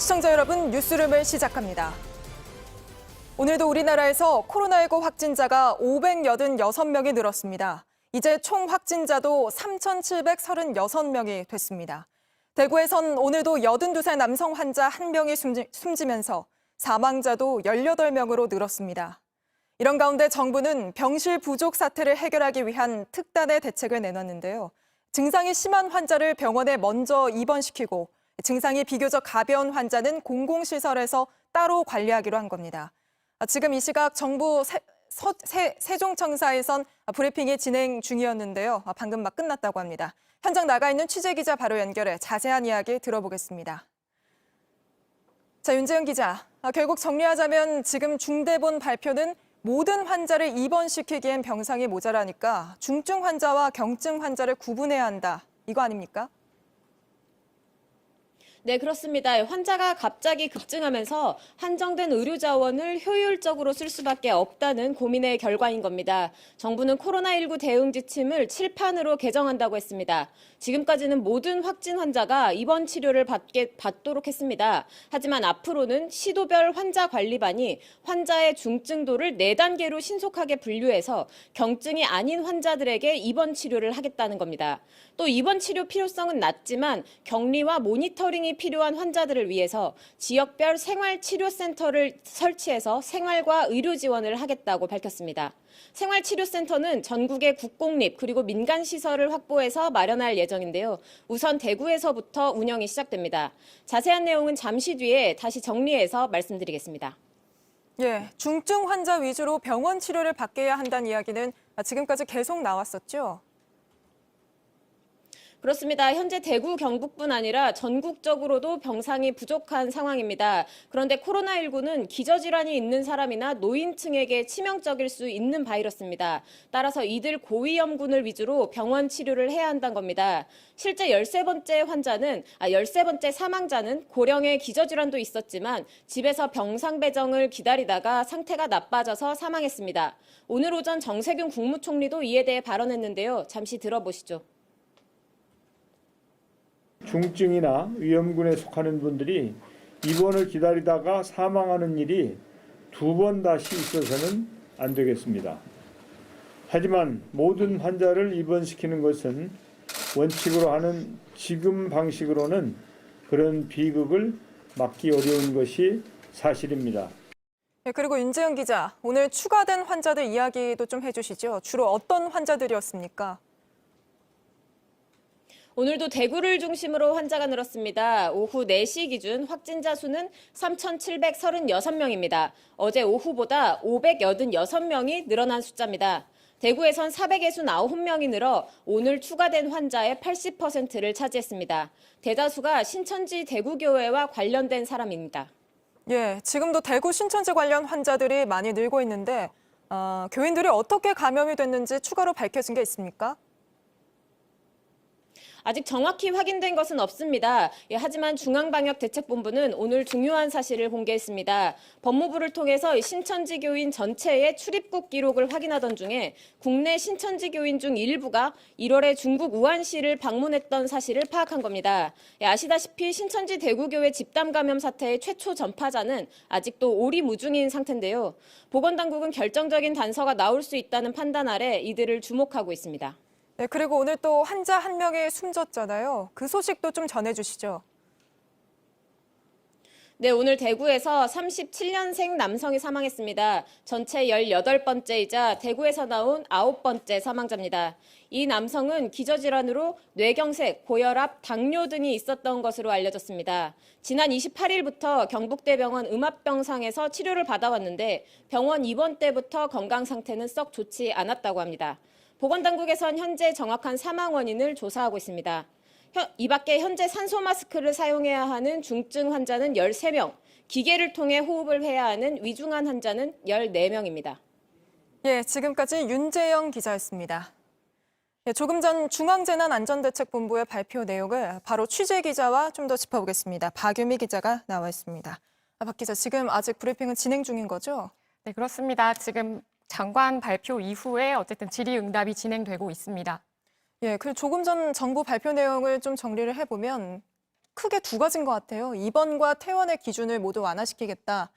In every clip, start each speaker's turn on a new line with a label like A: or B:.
A: 시청자 여러분, 뉴스룸을 시작합니다. 오늘도 우리나라에서 코로나19 확진자가 586명이 늘었습니다. 이제 총 확진자도 3,736명이 됐습니다. 대구에선 오늘도 82살 남성 환자 1명이 숨지면서 사망자도 18명으로 늘었습니다. 이런 가운데 정부는 병실 부족 사태를 해결하기 위한 특단의 대책을 내놨는데요. 증상이 심한 환자를 병원에 먼저 입원시키고 증상이 비교적 가벼운 환자는 공공시설에서 따로 관리하기로 한 겁니다. 지금 이 시각 정부 세종청사에선 브리핑이 진행 중이었는데요. 방금 막 끝났다고 합니다. 현장 나가 있는 취재기자 바로 연결해 자세한 이야기 들어보겠습니다. 자, 윤재영 기자. 결국 정리하자면 지금 중대본 발표는 모든 환자를 입원시키기엔 병상이 모자라니까 중증 환자와 경증 환자를 구분해야 한다. 이거 아닙니까?
B: 네, 그렇습니다. 환자가 갑자기 급증하면서 한정된 의료 자원을 효율적으로 쓸 수밖에 없다는 고민의 결과인 겁니다. 정부는 코로나19 대응 지침을 칠판으로 개정한다고 했습니다. 지금까지는 모든 확진 환자가 입원 치료를 받도록 했습니다. 하지만 앞으로는 시도별 환자 관리반이 환자의 중증도를 4단계로 신속하게 분류해서 경증이 아닌 환자들에게 입원 치료를 하겠다는 겁니다. 또 입원 치료 필요성은 낮지만 격리와 모니터링이 필요한 환자들을 위해서 지역별 생활치료센터를 설치해서 생활과 의료 지원을 하겠다고 밝혔습니다. 생활치료센터는 전국의 국공립 그리고 민간시설을 확보해서 마련할 예정인데요. 우선 대구에서부터 운영이 시작됩니다. 자세한 내용은 잠시 뒤에 다시 정리해서 말씀드리겠습니다.
A: 예, 중증 환자 위주로 병원 치료를 받게 한다는 이야기는 지금까지 계속 나왔었죠.
B: 그렇습니다. 현재 대구, 경북뿐 아니라 전국적으로도 병상이 부족한 상황입니다. 그런데 코로나19는 기저질환이 있는 사람이나 노인층에게 치명적일 수 있는 바이러스입니다. 따라서 이들 고위험군을 위주로 병원 치료를 해야 한다는 겁니다. 실제 13번째 사망자는 고령의 기저질환도 있었지만 집에서 병상 배정을 기다리다가 상태가 나빠져서 사망했습니다. 오늘 오전 정세균 국무총리도 이에 대해 발언했는데요. 잠시 들어보시죠.
C: 중증이나 위험군에 속하는 분들이 입원을 기다리다가 사망하는 일이 2번 다시 있어서는 안 되겠습니다. 하지만 모든 환자를 입원시키는 것은 원칙으로 하는 지금 방식으로는 그런 비극을 막기 어려운 것이 사실입니다.
A: 네, 그리고 윤재영 기자, 오늘 추가된 환자들 이야기도 좀 해주시죠. 주로 어떤 환자들이었습니까?
B: 오늘도 대구를 중심으로 환자가 늘었습니다. 오후 4시 기준 확진자 수는 3,736명입니다. 어제 오후보다 586명이 늘어난 숫자입니다. 대구에선 469명이 늘어 오늘 추가된 환자의 80%를 차지했습니다. 대다수가 신천지 대구교회와 관련된 사람입니다.
A: 예, 지금도 대구 신천지 관련 환자들이 많이 늘고 있는데 교인들이 어떻게 감염이 됐는지 추가로 밝혀진 게 있습니까?
B: 아직 정확히 확인된 것은 없습니다. 하지만 중앙방역대책본부는 오늘 중요한 사실을 공개했습니다. 법무부를 통해서 신천지 교인 전체의 출입국 기록을 확인하던 중에 국내 신천지 교인 중 일부가 1월에 중국 우한시를 방문했던 사실을 파악한 겁니다. 아시다시피 신천지 대구교회 집단 감염 사태의 최초 전파자는 아직도 오리무중인 상태인데요. 보건당국은 결정적인 단서가 나올 수 있다는 판단 아래 이들을 주목하고 있습니다.
A: 네, 그리고 오늘 또 환자 1명이 숨졌잖아요. 그 소식도 좀 전해주시죠.
B: 네, 오늘 대구에서 37년생 남성이 사망했습니다. 전체 18번째이자 대구에서 나온 9번째 사망자입니다. 이 남성은 기저질환으로 뇌경색, 고혈압, 당뇨 등이 있었던 것으로 알려졌습니다. 지난 28일부터 경북대병원 음압병상에서 치료를 받아왔는데 병원 입원 때부터 건강 상태는 썩 좋지 않았다고 합니다. 보건당국에선 현재 정확한 사망 원인을 조사하고 있습니다. 이 밖에 현재 산소 마스크를 사용해야 하는 중증 환자는 13명, 기계를 통해 호흡을 해야 하는 위중한 환자는 14명입니다.
A: 예, 지금까지 윤재영 기자였습니다. 예, 조금 전 중앙재난안전대책본부의 발표 내용을 바로 취재 기자와 좀 더 짚어보겠습니다. 박유미 기자가 나와 있습니다. 박 기자, 지금 아직 브리핑은 진행 중인 거죠?
D: 네, 그렇습니다. 지금 장관 발표 이후에 어쨌든 질의응답이 진행되고 있습니다.
A: 예, 그리고 조금 전 정부 발표 내용을 좀 정리를 해보면 크게 두 가지인 것 같아요. 입원과 퇴원의 기준을 모두 완화시키겠다.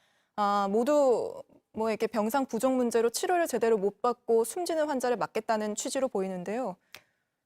A: 모두 뭐 이렇게 병상 부족 문제로 치료를 제대로 못 받고 숨지는 환자를 막겠다는 취지로 보이는데요.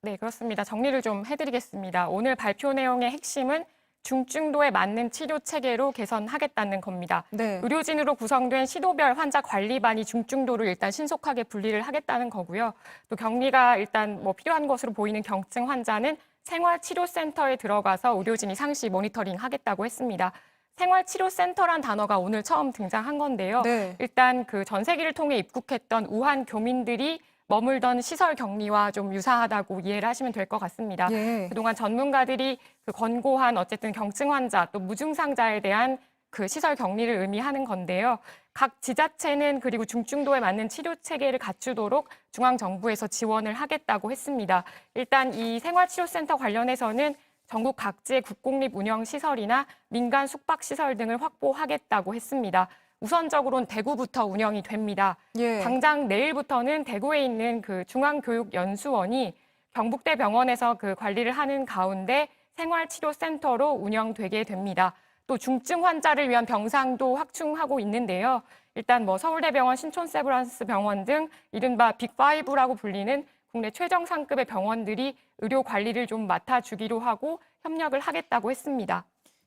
D: 네, 그렇습니다. 정리를 좀 해드리겠습니다. 오늘 발표 내용의 핵심은 중증도에 맞는 치료 체계로 개선하겠다는 겁니다.
A: 네.
D: 의료진으로 구성된 시도별 환자 관리반이 중증도를 일단 신속하게 분리를 하겠다는 거고요. 또 격리가 일단 뭐 필요한 것으로 보이는 경증 환자는 생활치료센터에 들어가서 의료진이 상시 모니터링 하겠다고 했습니다. 생활치료센터란 단어가 오늘 처음 등장한 건데요.
A: 네.
D: 일단 그 전세기를 통해 입국했던 우한 교민들이 머물던 시설 격리와 좀 유사하다고 이해를 하시면 될 것 같습니다.
A: 예.
D: 그동안 전문가들이 그 권고한 어쨌든 경증 환자 또 무증상자에 대한 그 시설 격리를 의미하는 건데요. 각 지자체는 그리고 중증도에 맞는 치료 체계를 갖추도록 중앙정부에서 지원을 하겠다고 했습니다. 일단 이 생활치료센터 관련해서는 전국 각지의 국공립 운영 시설이나 민간 숙박 시설 등을 확보하겠다고 했습니다. 우선적으로는 대구부터 운영이 됩니다.
A: 예.
D: 당장 내일부터는 대구에 있는 그 중앙교육연수원이 경북대 병원에서 그 관리를 하는 가운데 생활치료센터로 운영되게 됩니다. 또 중증 환자를 위한 병상도 확충하고 있는데요. 일단 뭐 서울대병원, 신촌세브란스 병원 등 이른바 빅5라고 불리는 국내 최정상급의 병원들이 의료 관리를 좀 맡아주기로 하고 협력을 하겠다고 했습니다.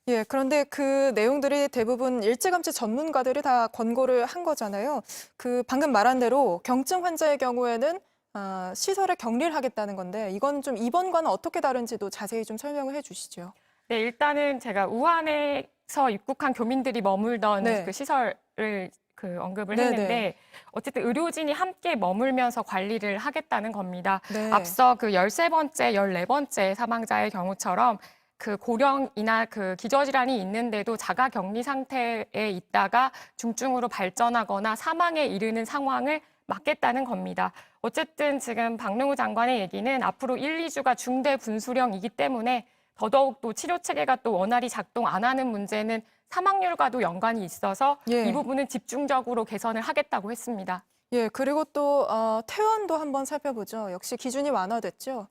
A: 예, 그런데 그 내용들이 대부분 일찌감치 전문가들이 다 권고를 한 거잖아요. 그 방금 말한 대로 경증 환자의 경우에는 시설에 격리를 하겠다는 건데 이건 좀 이번과는 어떻게 다른지도 자세히 좀 설명을 해주시죠.
D: 네, 일단은 제가 우한에서 입국한 교민들이 머물던
A: 네.
D: 그 시설을 언급을
A: 네네.
D: 했는데 어쨌든 의료진이 함께 머물면서 관리를 하겠다는 겁니다.
A: 네.
D: 앞서 그 13번째, 14번째 사망자의 경우처럼 그 고령이나 그 기저질환이 있는데도 자가 격리 상태에 있다가 중증으로 발전하거나 사망에 이르는 상황을 막겠다는 겁니다. 어쨌든 지금 박능우 장관의 얘기는 앞으로 1, 2주가 중대 분수령이기 때문에 더더욱 또 치료 체계가 또 원활히 작동 안 하는 문제는 사망률과도 연관이 있어서
A: 예.
D: 이 부분은 집중적으로 개선을 하겠다고 했습니다.
A: 예, 그리고 또 퇴원도 한번 살펴보죠. 역시 기준이 완화됐죠.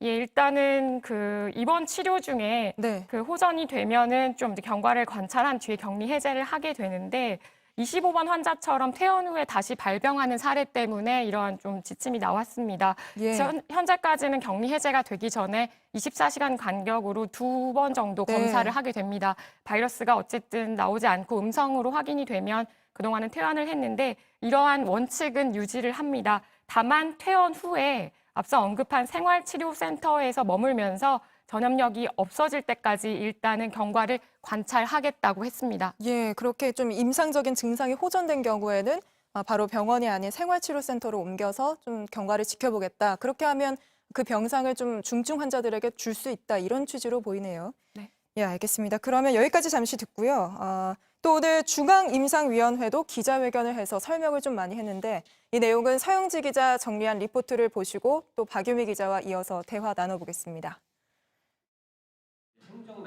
D: 예, 일단은 그 입원 치료 중에
A: 네.
D: 그 호전이 되면은 좀 이제 경과를 관찰한 뒤에 격리 해제를 하게 되는데 25번 환자처럼 퇴원 후에 다시 발병하는 사례 때문에 이러한 좀 지침이 나왔습니다.
A: 예.
D: 현재까지는 격리 해제가 되기 전에 24시간 간격으로 2번 정도
A: 네.
D: 검사를 하게 됩니다. 바이러스가 어쨌든 나오지 않고 음성으로 확인이 되면 그동안은 퇴원을 했는데 이러한 원칙은 유지를 합니다. 다만 퇴원 후에 앞서 언급한 생활치료센터에서 머물면서 전염력이 없어질 때까지 일단은 경과를 관찰하겠다고 했습니다.
A: 예, 그렇게 좀 임상적인 증상이 호전된 경우에는 바로 병원이 아닌 생활치료센터로 옮겨서 좀 경과를 지켜보겠다. 그렇게 하면 그 병상을 좀 중증 환자들에게 줄 수 있다. 이런 취지로 보이네요.
D: 네.
A: 예, 알겠습니다. 그러면 여기까지 잠시 듣고요. 또 오늘 중앙임상위원회도 기자회견을 해서 설명을 좀 많이 했는데 이 내용은 서영지 기자 정리한 리포트를 보시고 또 박유미 기자와 이어서 대화 나눠보겠습니다.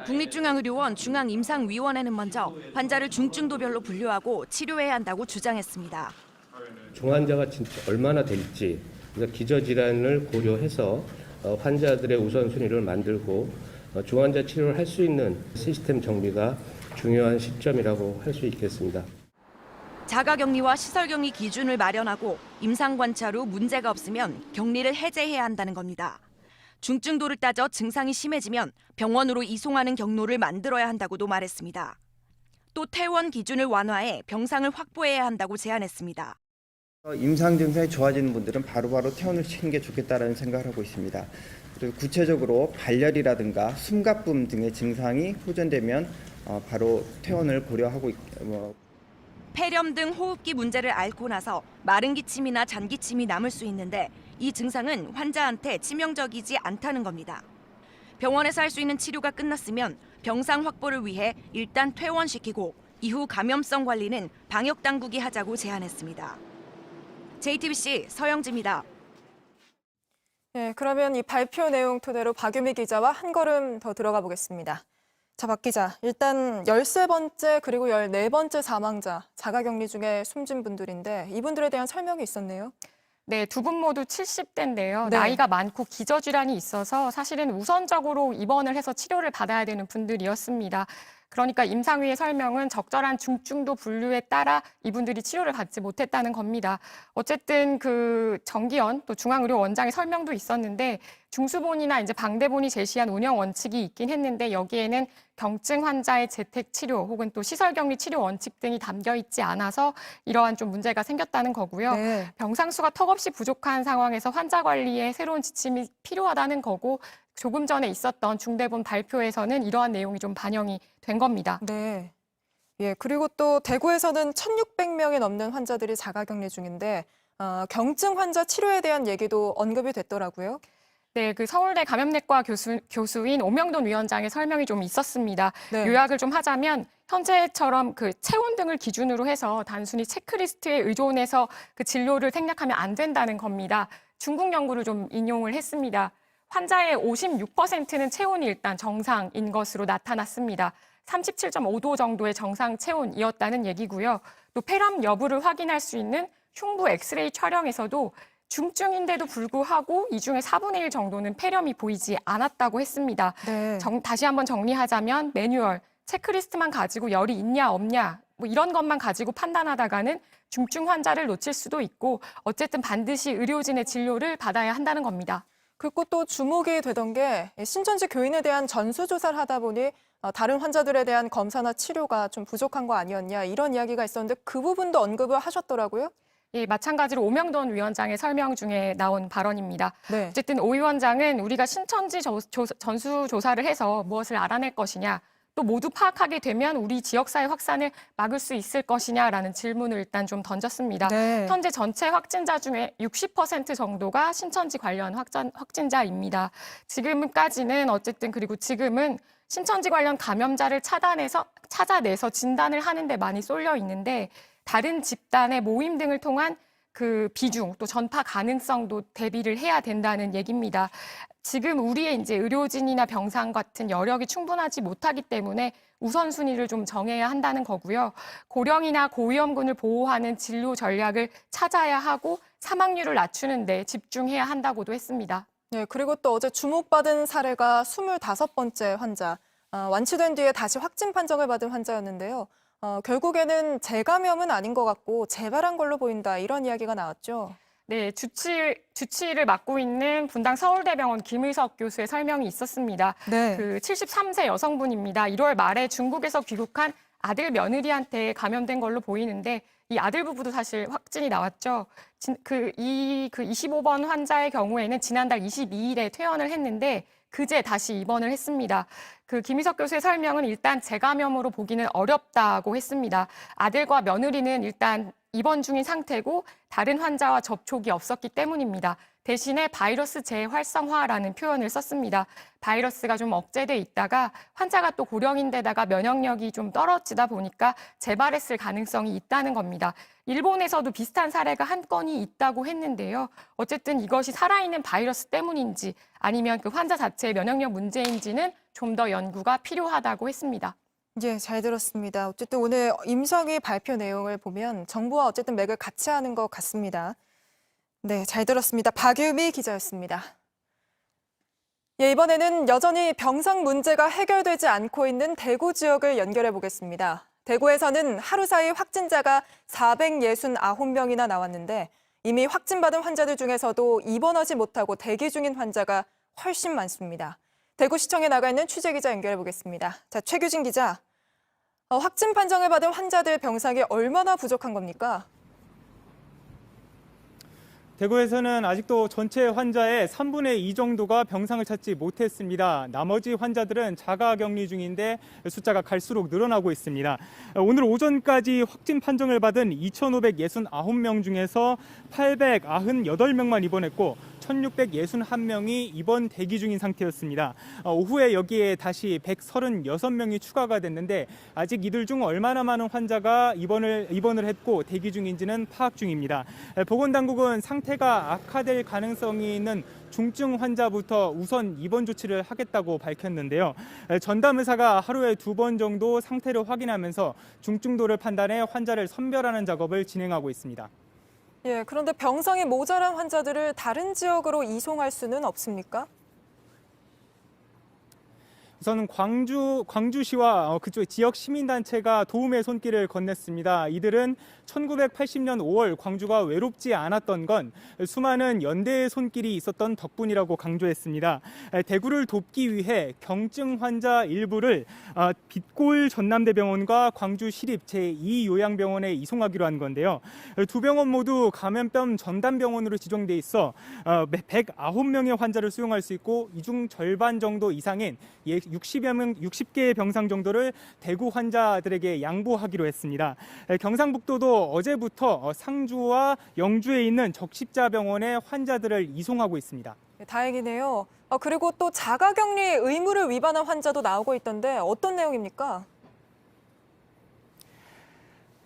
E: 국립중앙의료원 중앙임상위원회는 먼저 환자를 중증도별로 분류하고 치료해야 한다고 주장했습니다.
F: 중환자가 진짜 얼마나 될지 그래서 기저질환을 고려해서 환자들의 우선순위를 만들고 중환자 치료를 할 수 있는 시스템 정비가 중요한 시점이라고 할 수 있겠습니다.
E: 자가격리와 시설격리 기준을 마련하고 임상관찰 후 문제가 없으면 격리를 해제해야 한다는 겁니다. 중증도를 따져 증상이 심해지면 병원으로 이송하는 경로를 만들어야 한다고도 말했습니다. 또 퇴원 기준을 완화해 병상을 확보해야 한다고 제안했습니다.
G: 임상 증상이 좋아지는 분들은 바로바로 퇴원을 시키는 게 좋겠다라는 생각을 하고 있습니다. 그리고 구체적으로 발열이라든가 숨가쁨 등의 증상이 호전되면 바로 퇴원을 고려하고
E: 폐렴 등 호흡기 문제를 앓고 나서 마른 기침이나 잔기침이 남을 수 있는데 이 증상은 환자한테 치명적이지 않다는 겁니다. 병원에서 할 수 있는 치료가 끝났으면 병상 확보를 위해 일단 퇴원시키고 이후 감염성 관리는 방역당국이 하자고 제안했습니다. JTBC 서영지입니다.
A: 네, 그러면 이 발표 내용 토대로 박유미 기자와 한 걸음 더 들어가 보겠습니다. 자, 박 기자, 일단 13번째 그리고 14번째 사망자, 자가격리 중에 숨진 분들인데 이분들에 대한 설명이 있었네요.
D: 네, 두 분 모두 70대인데요.
A: 네.
D: 나이가 많고 기저질환이 있어서 사실은 우선적으로 입원을 해서 치료를 받아야 되는 분들이었습니다. 그러니까 임상위의 설명은 적절한 중증도 분류에 따라 이분들이 치료를 받지 못했다는 겁니다. 어쨌든 그 정기현 또 중앙의료원장의 설명도 있었는데 중수본이나 이제 방대본이 제시한 운영 원칙이 있긴 했는데 여기에는 경증 환자의 재택 치료 혹은 또 시설격리 치료 원칙 등이 담겨 있지 않아서 이러한 좀 문제가 생겼다는 거고요.
A: 네.
D: 병상수가 턱없이 부족한 상황에서 환자 관리에 새로운 지침이 필요하다는 거고 조금 전에 있었던 중대본 발표에서는 이러한 내용이 좀 반영이 된 겁니다.
A: 네. 예, 그리고 또 대구에서는 1,600명이 넘는 환자들이 자가격리 중인데 경증 환자 치료에 대한 얘기도 언급이 됐더라고요.
D: 네, 그 서울대 감염내과 교수인 오명돈 위원장의 설명이 좀 있었습니다.
A: 네.
D: 요약을 좀 하자면 현재처럼 그 체온 등을 기준으로 해서 단순히 체크리스트에 의존해서 그 진료를 생략하면 안 된다는 겁니다. 중국 연구를 좀 인용을 했습니다. 환자의 56%는 체온이 일단 정상인 것으로 나타났습니다. 37.5도 정도의 정상 체온이었다는 얘기고요. 또 폐렴 여부를 확인할 수 있는 흉부 엑스레이 촬영에서도 중증인데도 불구하고 이 중에 4분의 1 정도는 폐렴이 보이지 않았다고 했습니다.
A: 네.
D: 다시 한번 정리하자면 매뉴얼, 체크리스트만 가지고 열이 있냐 없냐 뭐 이런 것만 가지고 판단하다가는 중증 환자를 놓칠 수도 있고 어쨌든 반드시 의료진의 진료를 받아야 한다는 겁니다.
A: 그리고 또 주목이 되던 게 신천지 교인에 대한 전수조사를 하다 보니 다른 환자들에 대한 검사나 치료가 좀 부족한 거 아니었냐 이런 이야기가 있었는데 그 부분도 언급을 하셨더라고요.
D: 예, 마찬가지로 오명돈 위원장의 설명 중에 나온 발언입니다.
A: 네.
D: 어쨌든 오 위원장은 우리가 신천지 전수조사를 해서 무엇을 알아낼 것이냐, 또 모두 파악하게 되면 우리 지역사회 확산을 막을 수 있을 것이냐라는 질문을 일단 좀 던졌습니다.
A: 네.
D: 현재 전체 확진자 중에 60% 정도가 신천지 관련 확진자입니다. 지금까지는 어쨌든 그리고 지금은 신천지 관련 감염자를 찾아내서 진단을 하는 데 많이 쏠려 있는데 다른 집단의 모임 등을 통한 그 비중 또 전파 가능성도 대비를 해야 된다는 얘기입니다. 지금 우리의 이제 의료진이나 병상 같은 여력이 충분하지 못하기 때문에 우선순위를 좀 정해야 한다는 거고요. 고령이나 고위험군을 보호하는 진료 전략을 찾아야 하고 사망률을 낮추는 데 집중해야 한다고도 했습니다.
A: 네, 그리고 또 어제 주목받은 사례가 25번째 환자, 완치된 뒤에 다시 확진 판정을 받은 환자였는데요. 결국에는 재감염은 아닌 것 같고 재발한 걸로 보인다 이런 이야기가 나왔죠.
D: 네, 주치의를 맡고 있는 분당 서울대병원 김의석 교수의 설명이 있었습니다.
A: 네.
D: 그 73세 여성분입니다. 1월 말에 중국에서 귀국한 아들 며느리한테 감염된 걸로 보이는데 이 아들 부부도 사실 확진이 나왔죠. 그 25번 환자의 경우에는 지난달 22일에 퇴원을 했는데 그제 다시 입원을 했습니다. 그 김희석 교수의 설명은 일단 재감염으로 보기는 어렵다고 했습니다. 아들과 며느리는 일단 입원 중인 상태고 다른 환자와 접촉이 없었기 때문입니다. 대신에 바이러스 재활성화라는 표현을 썼습니다. 바이러스가 좀 억제돼 있다가 환자가 또 고령인데다가 면역력이 좀 떨어지다 보니까 재발했을 가능성이 있다는 겁니다. 일본에서도 비슷한 사례가 한 건이 있다고 했는데요. 어쨌든 이것이 살아있는 바이러스 때문인지 아니면 그 환자 자체의 면역력 문제인지는 좀 더 연구가 필요하다고 했습니다.
A: 예, 잘 들었습니다. 어쨌든 오늘 임상위 발표 내용을 보면 정부와 어쨌든 맥을 같이 하는 것 같습니다. 네, 잘 들었습니다. 박유미 기자였습니다. 예, 이번에는 여전히 병상 문제가 해결되지 않고 있는 대구 지역을 연결해 보겠습니다. 대구에서는 하루 사이 확진자가 469명이나 나왔는데 이미 확진받은 환자들 중에서도 입원하지 못하고 대기 중인 환자가 훨씬 많습니다. 대구시청에 나가 있는 취재기자 연결해 보겠습니다. 자, 최규진 기자. 확진 판정을 받은 환자들 병상이 얼마나 부족한 겁니까?
H: 대구에서는 아직도 전체 환자의 3분의 2 정도가 병상을 찾지 못했습니다. 나머지 환자들은 자가격리 중인데 숫자가 갈수록 늘어나고 있습니다. 오늘 오전까지 확진 판정을 받은 2,569명 중에서 898명만 입원했고 1,661명이 입원 대기 중인 상태였습니다. 오후에 여기에 다시 136명이 추가가 됐는데 아직 이들 중 얼마나 많은 환자가 입원을 했고 대기 중인지는 파악 중입니다. 보건당국은 상태가 악화될 가능성이 있는 중증 환자부터 우선 입원 조치를 하겠다고 밝혔는데요. 전담 의사가 하루에 2번 정도 상태를 확인하면서 중증도를 판단해 환자를 선별하는 작업을 진행하고 있습니다.
A: 예, 그런데 병상이 모자란 환자들을 다른 지역으로 이송할 수는 없습니까?
H: 우선 광주시와 그쪽 지역 시민단체가 도움의 손길을 건넸습니다. 이들은 1980년 5월 광주가 외롭지 않았던 건 수많은 연대의 손길이 있었던 덕분이라고 강조했습니다. 대구를 돕기 위해 경증 환자 일부를 빛골 전남대병원과 광주시립 제2요양병원에 이송하기로 한 건데요. 두 병원 모두 감염병 전담병원으로 지정돼 있어 109명의 환자를 수용할 수 있고 이 중 절반 정도 이상인 60개의 병상 정도를 대구 환자들에게 양보하기로 했습니다. 경상북도도 어제부터 상주와 영주에 있는 적십자병원에 환자들을 이송하고 있습니다.
A: 네, 다행이네요. 그리고 또 자가격리 의무를 위반한 환자도 나오고 있던데 어떤 내용입니까?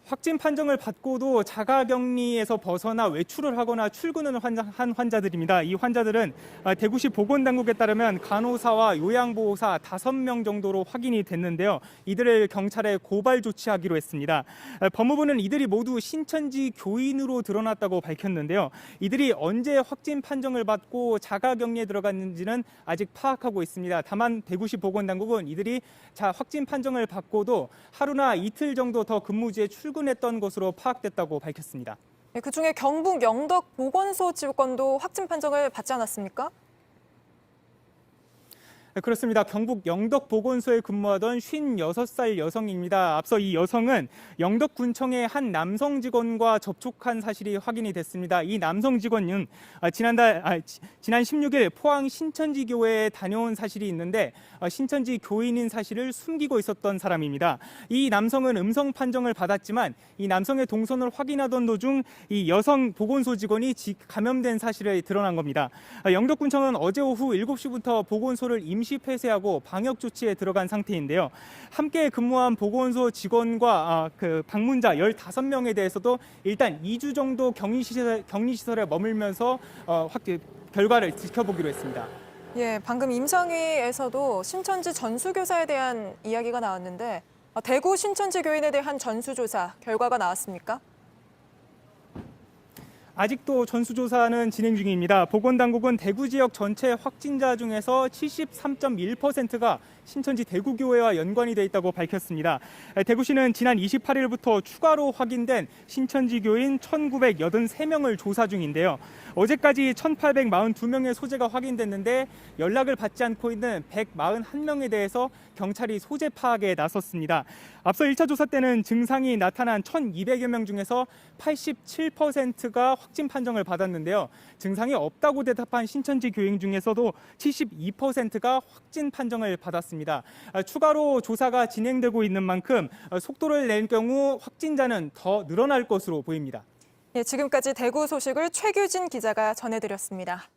H: 확진 판정을 받고도 자가격리에서 벗어나 외출을 하거나 출근을 한 환자들입니다. 이 환자들은 대구시 보건당국에 따르면 간호사와 요양보호사 5명 정도로 확인이 됐는데요. 이들을 경찰에 고발 조치하기로 했습니다. 법무부는 이들이 모두 신천지 교인으로 드러났다고 밝혔는데요. 이들이 언제 확진 판정을 받고 자가격리에 들어갔는지는 아직 파악하고 있습니다. 다만 대구시 보건당국은 이들이 확진 판정을 받고도 하루나 이틀 정도 더 근무지에 출근했던 것으로 파악됐다고 밝혔습니다.
A: 네, 그중에 경북 영덕 보건소 직원도 확진 판정을 받지 않았습니까?
H: 그렇습니다. 경북 영덕 보건소에 근무하던 56살 여성입니다. 앞서 이 여성은 영덕군청의 한 남성 직원과 접촉한 사실이 확인이 됐습니다. 이 남성 직원은 지난 16일 포항 신천지 교회에 다녀온 사실이 있는데 신천지 교인인 사실을 숨기고 있었던 사람입니다. 이 남성은 음성 판정을 받았지만 이 남성의 동선을 확인하던 도중 이 여성 보건소 직원이 감염된 사실이 드러난 겁니다. 영덕군청은 어제 오후 7시부터 보건소를 임시 폐쇄하고 방역 조치에 들어간 상태인데요. 함께 근무한 보건소 직원과 방문자 15명에 대해서도 일단 2주 정도 격리시설에 머물면서 결과를 지켜보기로 했습니다.
A: 예, 방금 임상회에서도 신천지 전수교사에 대한 이야기가 나왔는데 대구 신천지 교인에 대한 전수조사 결과가 나왔습니까?
H: 아직도 전수조사는 진행 중입니다. 보건당국은 대구 지역 전체 확진자 중에서 73.1%가 신천지 대구교회와 연관이 돼 있다고 밝혔습니다. 대구시는 지난 28일부터 추가로 확인된 신천지 교인 1,983명을 조사 중인데요. 어제까지 1,842명의 소재가 확인됐는데 연락을 받지 않고 있는 141명에 대해서 경찰이 소재 파악에 나섰습니다. 앞서 1차 조사 때는 증상이 나타난 1,200여 명 중에서 87%가 확진 판정을 받았는데요. 증상이 없다고 대답한 신천지 교인 중에서도 72%가 확진 판정을 받았습니다. 추가로 조사가 진행되고 있는 만큼 속도를 낼 경우 확진자는 더 늘어날 것으로 보입니다.
A: 예, 지금까지 대구 소식을 최규진 기자가 전해드렸습니다.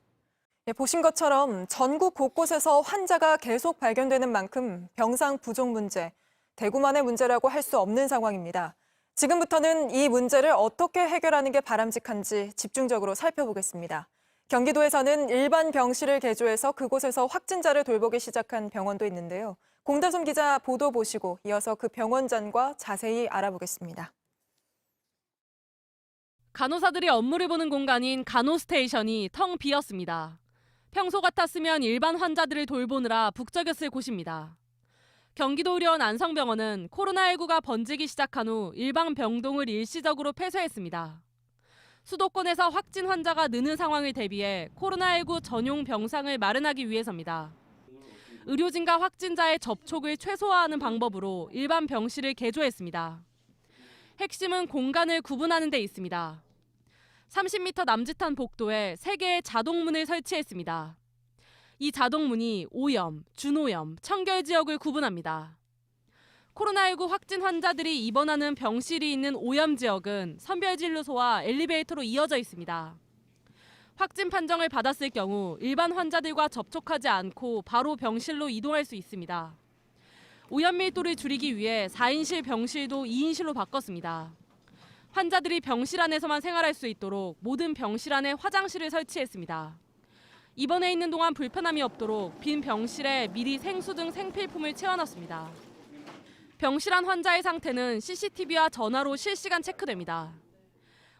A: 예, 보신 것처럼 전국 곳곳에서 환자가 계속 발견되는 만큼 병상 부족 문제, 대구만의 문제라고 할 수 없는 상황입니다. 지금부터는 이 문제를 어떻게 해결하는 게 바람직한지 집중적으로 살펴보겠습니다. 경기도에서는 일반 병실을 개조해서 그곳에서 확진자를 돌보기 시작한 병원도 있는데요. 공다솜 기자 보도 보시고 이어서 그 병원장과 자세히 알아보겠습니다.
I: 간호사들이 업무를 보는 공간인 간호스테이션이 텅 비었습니다. 평소 같았으면 일반 환자들을 돌보느라 북적였을 곳입니다. 경기도 의료원 안성병원은 코로나19가 번지기 시작한 후 일반 병동을 일시적으로 폐쇄했습니다. 수도권에서 확진 환자가 느는 상황을 대비해 코로나19 전용 병상을 마련하기 위해서입니다. 의료진과 확진자의 접촉을 최소화하는 방법으로 일반 병실을 개조했습니다. 핵심은 공간을 구분하는 데 있습니다. 30m 남짓한 복도에 3개의 자동문을 설치했습니다. 이 자동문이 오염, 준오염, 청결 지역을 구분합니다. 코로나19 확진 환자들이 입원하는 병실이 있는 오염 지역은 선별진료소와 엘리베이터로 이어져 있습니다. 확진 판정을 받았을 경우 일반 환자들과 접촉하지 않고 바로 병실로 이동할 수 있습니다. 오염 밀도를 줄이기 위해 4인실 병실도 2인실로 바꿨습니다. 환자들이 병실 안에서만 생활할 수 있도록 모든 병실 안에 화장실을 설치했습니다. 입원해 있는 동안 불편함이 없도록 빈 병실에 미리 생수 등 생필품을 채워놨습니다. 병실 안 환자의 상태는 CCTV와 전화로 실시간 체크됩니다.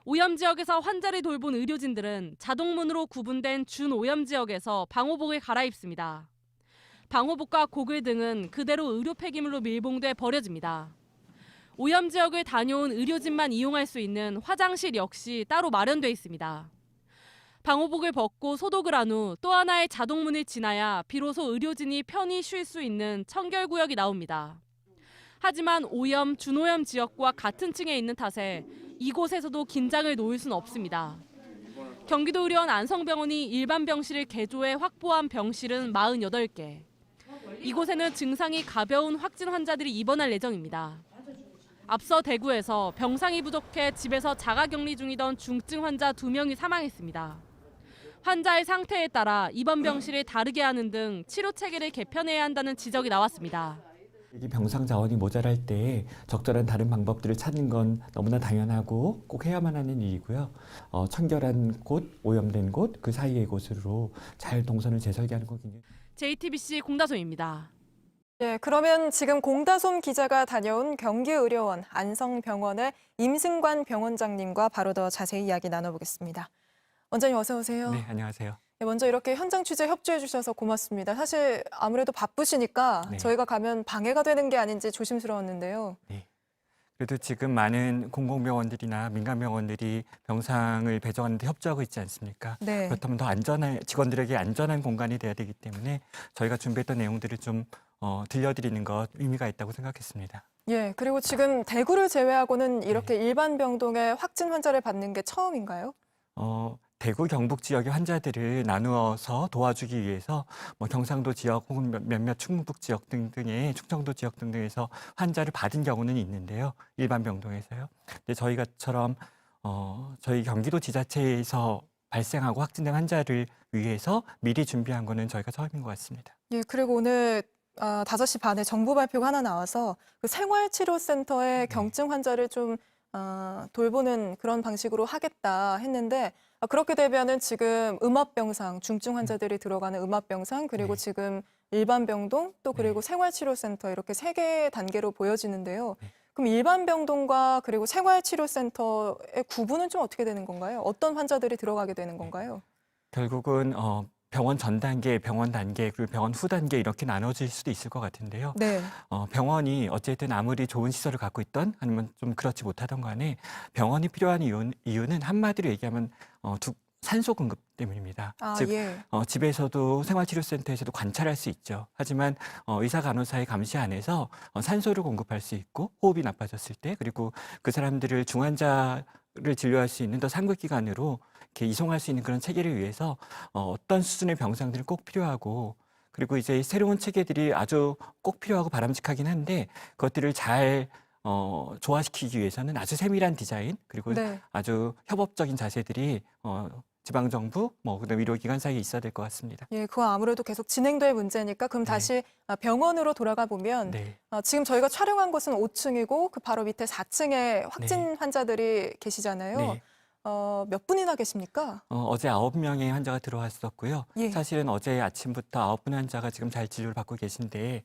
I: 오염 지역에서 환자를 돌본 의료진들은 자동문으로 구분된 준오염 지역에서 방호복을 갈아입습니다. 방호복과 고글 등은 그대로 의료 폐기물로 밀봉돼 버려집니다. 오염 지역을 다녀온 의료진만 이용할 수 있는 화장실 역시 따로 마련돼 있습니다. 방호복을 벗고 소독을 한 후 또 하나의 자동문을 지나야 비로소 의료진이 편히 쉴 수 있는 청결구역이 나옵니다. 하지만 오염, 준오염 지역과 같은 층에 있는 탓에 이곳에서도 긴장을 놓을 수는 없습니다. 경기도의료원 안성병원이 일반 병실을 개조해 확보한 병실은 48개. 이곳에는 증상이 가벼운 확진 환자들이 입원할 예정입니다. 앞서 대구에서 병상이 부족해 집에서 자가격리 중이던 중증 환자 2명이 사망했습니다. 환자의 상태에 따라 입원 병실을 다르게 하는 등 치료 체계를 개편해야 한다는 지적이 나왔습니다.
J: 이 병상 자원이 모자랄 때 적절한 다른 방법들을 찾는 건 너무나 당연하고 꼭 해야만 하는 일이고요. 청결한 곳, 오염된 곳, 그 사이의 곳으로 잘 동선을 재설계하는 건 굉장히
I: JTBC 공다솜입니다.
A: 예, 그러면 지금 공다솜 기자가 다녀온 경기의료원 안성병원의 임승관 병원장님과 바로 더 자세히 이야기 나눠보겠습니다. 원장님 어서 오세요.
J: 네, 안녕하세요.
A: 네, 먼저 이렇게 현장 취재 협조해 주셔서 고맙습니다. 사실 아무래도 바쁘시니까
J: 네.
A: 저희가 가면 방해가 되는 게 아닌지 조심스러웠는데요.
J: 네. 그래도 지금 많은 공공병원들이나 민간병원들이 병상을 배정하는 데 협조하고 있지 않습니까?
A: 네.
J: 그렇다면 더 안전한 직원들에게 안전한 공간이 돼야 되기 때문에 저희가 준비했던 내용들을 좀 들려드리는 것 의미가 있다고 생각했습니다.
A: 예, 그리고 지금 대구를 제외하고는 이렇게 일반 병동에 확진 환자를 받는 게 처음인가요?
J: 대구 경북 지역의 환자들을 나누어서 도와주기 위해서 경상도 지역 혹은 몇몇 충북 지역 등등의 충청도 지역 등등에서 환자를 받은 경우는 있는데요. 일반 병동에서요. 근데 저희가처럼 저희 경기도 지자체에서 발생하고 확진된 환자를 위해서 미리 준비한 거는 저희가 처음인 것 같습니다.
A: 예, 그리고 오늘 5시 반에 정부 발표가 하나 나와서 그 생활치료센터에 경증 환자를 좀 돌보는 그런 방식으로 하겠다 했는데 그렇게 되면은 지금 음압병상, 중증 환자들이 들어가는 음압병상 그리고
J: 네.
A: 지금 일반 병동 또 그리고
J: 네.
A: 생활치료센터 이렇게 3개 단계로 보여지는데요.
J: 네.
A: 그럼 일반 병동과 그리고 생활치료센터의 구분은 좀 어떻게 되는 건가요? 어떤 환자들이 들어가게 되는 건가요?
J: 결국은 병원 전 단계, 병원 단계, 그리고 병원 후 단계 이렇게 나눠질 수도 있을 것 같은데요.
A: 네.
J: 병원이 어쨌든 아무리 좋은 시설을 갖고 있던 아니면 좀 그렇지 못하던 간에 병원이 필요한 이유는 한마디로 얘기하면 산소 공급 때문입니다. 즉
A: 예.
J: 집에서도 생활치료센터에서도 관찰할 수 있죠. 하지만 의사 간호사의 감시 안에서 산소를 공급할 수 있고 호흡이 나빠졌을 때 그리고 그 사람들을 중환자를 진료할 수 있는 더 상급기관으로 이렇게 이송할 수 있는 그런 체계를 위해서 어떤 수준의 병상들이 꼭 필요하고 그리고 이제 새로운 체계들이 아주 꼭 필요하고 바람직하긴 한데 그것들을 잘 조화시키기 위해서는 아주 세밀한 디자인 그리고
A: 네.
J: 아주 협업적인 자세들이 지방정부, 그다음 의료기관 사이에 있어야 될 것 같습니다.
A: 예, 그거 아무래도 계속 진행될 문제니까 그럼
J: 네.
A: 다시 병원으로 돌아가 보면
J: 네.
A: 지금 저희가 촬영한 곳은 5층이고 그 바로 밑에 4층에 확진 환자들이 계시잖아요.
J: 네.
A: 몇 분이나 계십니까?
J: 어제 9명의 환자가 들어왔었고요.
A: 예.
J: 사실은 어제 아침부터 9분의 환자가 지금 잘 진료를 받고 계신데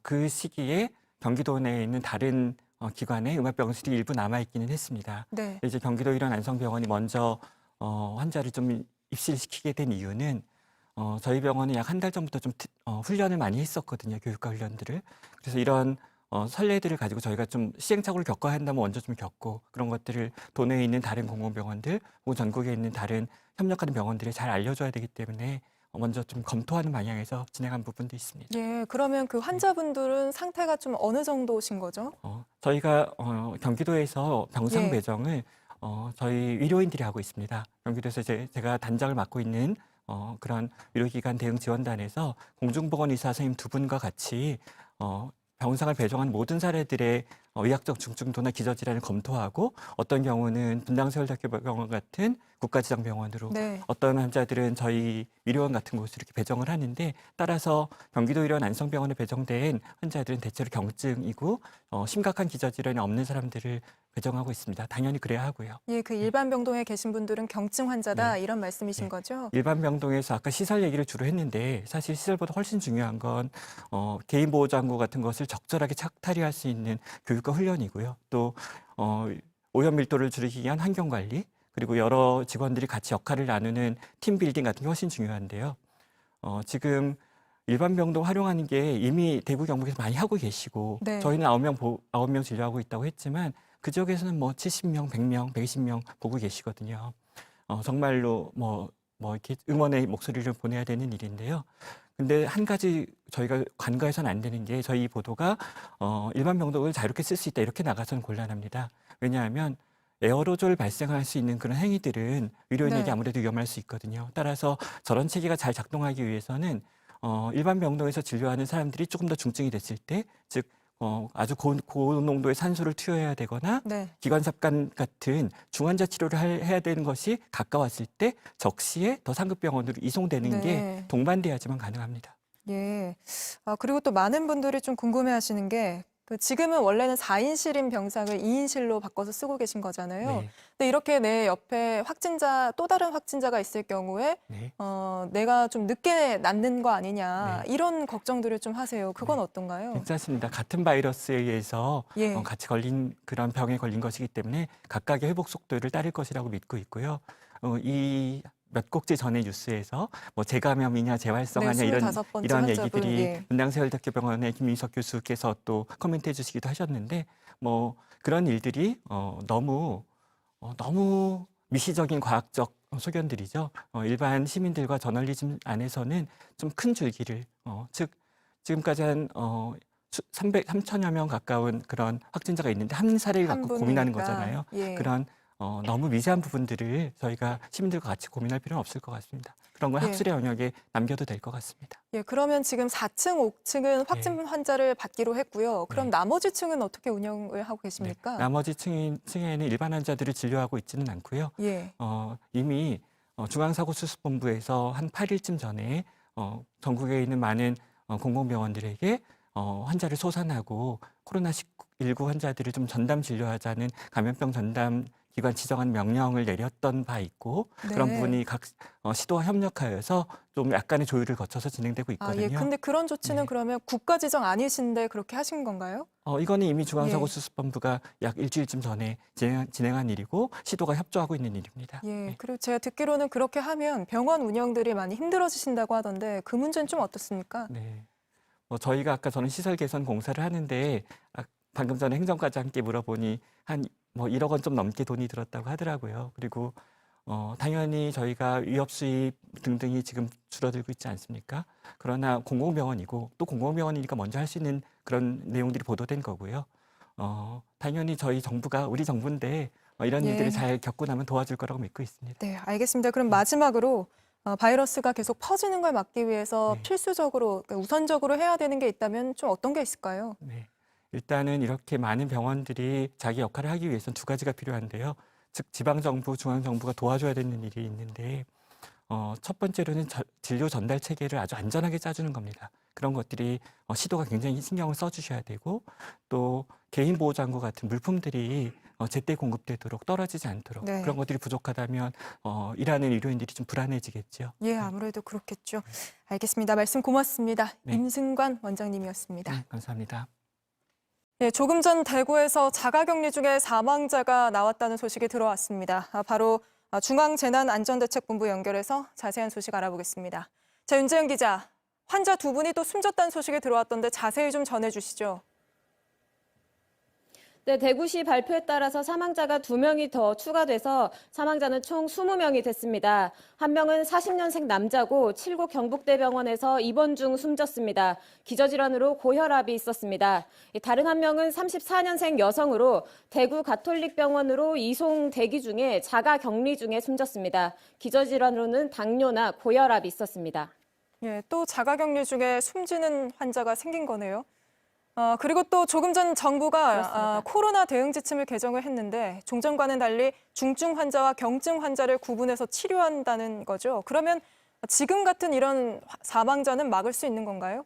J: 그 시기에 경기도 내에 있는 다른 기관에 음압병실이 일부 남아있기는 했습니다.
A: 네.
J: 이제 경기도의료원 안성병원이 먼저 환자를 좀 입실시키게 된 이유는 저희 병원은 약 한 달 전부터 좀 훈련을 많이 했었거든요. 교육과 훈련들을. 그래서 이런 선례들을 가지고 저희가 좀 시행착오를 겪어야 한다면 먼저 좀 겪고 그런 것들을 도내에 있는 다른 공공병원들 혹은 전국에 있는 다른 협력하는 병원들에 잘 알려줘야 되기 때문에 먼저 좀 검토하는 방향에서 진행한 부분도 있습니다.
A: 예, 그러면 그 환자분들은 상태가 좀 어느 정도신 거죠?
J: 저희가 경기도에서 병상
A: 예.
J: 배정을 저희 의료인들이 하고 있습니다. 경기도에서 제가 단장을 맡고 있는 그런 의료기관 대응 지원단에서 공중보건의사 선생님 2분과 같이 병상을 배정한 모든 사례들의 의학적 중증도나 기저질환을 검토하고 어떤 경우는 분당서울대학교병원 같은 국가지정병원으로
A: 네.
J: 어떤 환자들은 저희 의료원 같은 곳으로 이렇게 배정을 하는데 따라서 경기도의료원 안성병원에 배정된 환자들은 대체로 경증이고 심각한 기저질환이 없는 사람들을 배정하고 있습니다. 당연히 그래야 하고요.
A: 예, 그 일반 병동에 계신 분들은 경증 환자다
J: 네.
A: 이런 말씀이신
J: 네.
A: 거죠?
J: 일반 병동에서 아까 시설 얘기를 주로 했는데 사실 시설보다 훨씬 중요한 건 개인보호장구 같은 것을 적절하게 착탈이 할 수 있는 교육과 훈련이고요. 또 오염 밀도를 줄이기 위한 환경 관리, 그리고 여러 직원들이 같이 역할을 나누는 팀 빌딩 같은 게 훨씬 중요한데요. 지금 일반 병동 활용하는 게 이미 대구 경북에서 많이 하고 계시고
A: 네.
J: 저희는 9명 진료하고 있다고 했지만 그 지역에서는 뭐 70명, 100명, 120명 보고 계시거든요. 정말로 뭐 이렇게 응원의 목소리를 보내야 되는 일인데요. 근데 한 가지 저희가 간과해서는 안 되는 게 저희 보도가 일반 병동을 자유롭게 쓸 수 있다 이렇게 나가서는 곤란합니다. 왜냐하면 에어로졸 발생할 수 있는 그런 행위들은 의료인에게
A: 네.
J: 아무래도 위험할 수 있거든요. 따라서 저런 체계가 잘 작동하기 위해서는 일반 병동에서 진료하는 사람들이 조금 더 중증이 됐을 때, 즉 아주 고농도의 산소를 투여해야 되거나
A: 네.
J: 기관삽관 같은 중환자 치료를 해야 되는 것이 가까웠을 때 적시에 더 상급병원으로 이송되는
A: 네.
J: 게 동반돼야지만 가능합니다.
A: 예. 그리고 또 많은 분들이 좀 궁금해하시는 게 지금은 원래는 4인실인 병상을 2인실로 바꿔서 쓰고 계신 거잖아요.
J: 네.
A: 근데 이렇게 내 옆에 또 다른 확진자가 있을 경우에
J: 네.
A: 내가 좀 늦게 낫는 거 아니냐
J: 네.
A: 이런 걱정들을 좀 하세요. 그건
J: 네.
A: 어떤가요?
J: 괜찮습니다. 같은 바이러스에 의해서
A: 예.
J: 같이 걸린 그런 병에 걸린 것이기 때문에 각각의 회복 속도를 따를 것이라고 믿고 있고요. 이 몇 곡지 전에 뉴스에서 뭐 재감염이냐 재활성화냐
A: 네,
J: 이런
A: 25번째 환자분,
J: 얘기들이
A: 예.
J: 분당세월대학교병원의 김민석 교수께서 또 코멘트해 주시기도 하셨는데 뭐 그런 일들이 너무 미시적인 과학적 소견들이죠. 일반 시민들과 저널리즘 안에서는 좀 큰 줄기를 즉 지금까지 한 3천여 명 가까운 그런 확진자가 있는데 한 사례를
A: 한
J: 갖고 고민하는
A: 분이니까.
J: 거잖아요.
A: 예.
J: 그런 너무 미세한 부분들을 저희가 시민들과 같이 고민할 필요는 없을 것 같습니다. 그런 건
A: 예.
J: 학술의 영역에 남겨도 될 것 같습니다.
A: 예, 그러면 지금 4층, 5층은 확진 환자를 받기로 했고요. 그럼
J: 네.
A: 나머지 층은 어떻게 운영을 하고 계십니까?
J: 나머지 층에는 일반 환자들을 진료하고 있지는 않고요.
A: 예.
J: 이미 중앙사고수습본부에서 한 8일쯤 전에 전국에 있는 많은 공공병원들에게 환자를 소산하고 코로나19 환자들을 좀 전담 진료하자는 감염병 전담 기관 지정한 명령을 내렸던 바 있고 그런
A: 네.
J: 부분이 각 시도와 협력하여서 좀 약간의 조율을 거쳐서 진행되고 있거든요.
A: 예. 근데 그런 조치는
J: 네.
A: 그러면 국가 지정 아니신데 그렇게 하신 건가요?
J: 이거는 이미 중앙사고수습본부가 약 일주일쯤 전에 진행한 일이고 시도가 협조하고 있는 일입니다.
A: 예.
J: 네.
A: 그리고 제가 듣기로는 그렇게 하면 병원 운영들이 많이 힘들어지신다고 하던데 그 문제는 좀 어떻습니까?
J: 네. 저희가 아까 저는 시설 개선 공사를 하는데 방금 전에 행정과장께 물어보니 한 1억 원 좀 넘게 돈이 들었다고 하더라고요. 그리고 당연히 저희가 위협 수입 등등이 지금 줄어들고 있지 않습니까? 그러나 공공병원이고 또 공공병원이니까 먼저 할 수 있는 그런 내용들이 보도된 거고요. 당연히 저희 정부가 우리 정부인데 이런
A: 예.
J: 일들을 잘 겪고 나면 도와줄 거라고 믿고 있습니다.
A: 네, 알겠습니다. 그럼 마지막으로 바이러스가 계속 퍼지는 걸 막기 위해서
J: 네.
A: 필수적으로, 그러니까 우선적으로 해야 되는 게 있다면 좀 어떤 게 있을까요?
J: 네. 일단은 이렇게 많은 병원들이 자기 역할을 하기 위해서는 두 가지가 필요한데요. 즉 지방정부, 중앙정부가 도와줘야 되는 일이 있는데 첫 번째로는 진료 전달 체계를 아주 안전하게 짜주는 겁니다. 그런 것들이 시도가 굉장히 신경을 써주셔야 되고 또 개인보호장구 같은 물품들이 제때 공급되도록 떨어지지 않도록
A: 네.
J: 그런 것들이 부족하다면 일하는 의료인들이 좀 불안해지겠죠.
A: 예, 아무래도 그렇겠죠. 알겠습니다. 말씀 고맙습니다.
J: 네.
A: 임승관 원장님이었습니다.
J: 네, 감사합니다.
A: 예, 조금 전 대구에서 자가격리 중에 사망자가 나왔다는 소식이 들어왔습니다. 바로 중앙재난안전대책본부 연결해서 자세한 소식 알아보겠습니다. 자, 윤재현 기자, 환자 두 분이 또 숨졌다는 소식이 들어왔던데 자세히 좀 전해주시죠.
B: 네, 대구시 발표에 따라서 사망자가 2명이 더 추가돼서 사망자는 총 20명이 됐습니다. 한 명은 40년생 남자고 칠구 경북대병원에서 입원 중 숨졌습니다. 기저질환으로 고혈압이 있었습니다. 다른 한 명은 34년생 여성으로 대구 가톨릭병원으로 이송 대기 중에 자가격리 중에 숨졌습니다. 기저질환으로는 당뇨나 고혈압이 있었습니다.
A: 예, 또 자가격리 중에 숨지는 환자가 생긴 거네요. 그리고 또 조금 전 정부가
B: 그렇습니다.
A: 코로나 대응 지침을 개정을 했는데 종전과는 달리 중증 환자와 경증 환자를 구분해서 치료한다는 거죠. 그러면 지금 같은 이런 사망자는 막을 수 있는 건가요?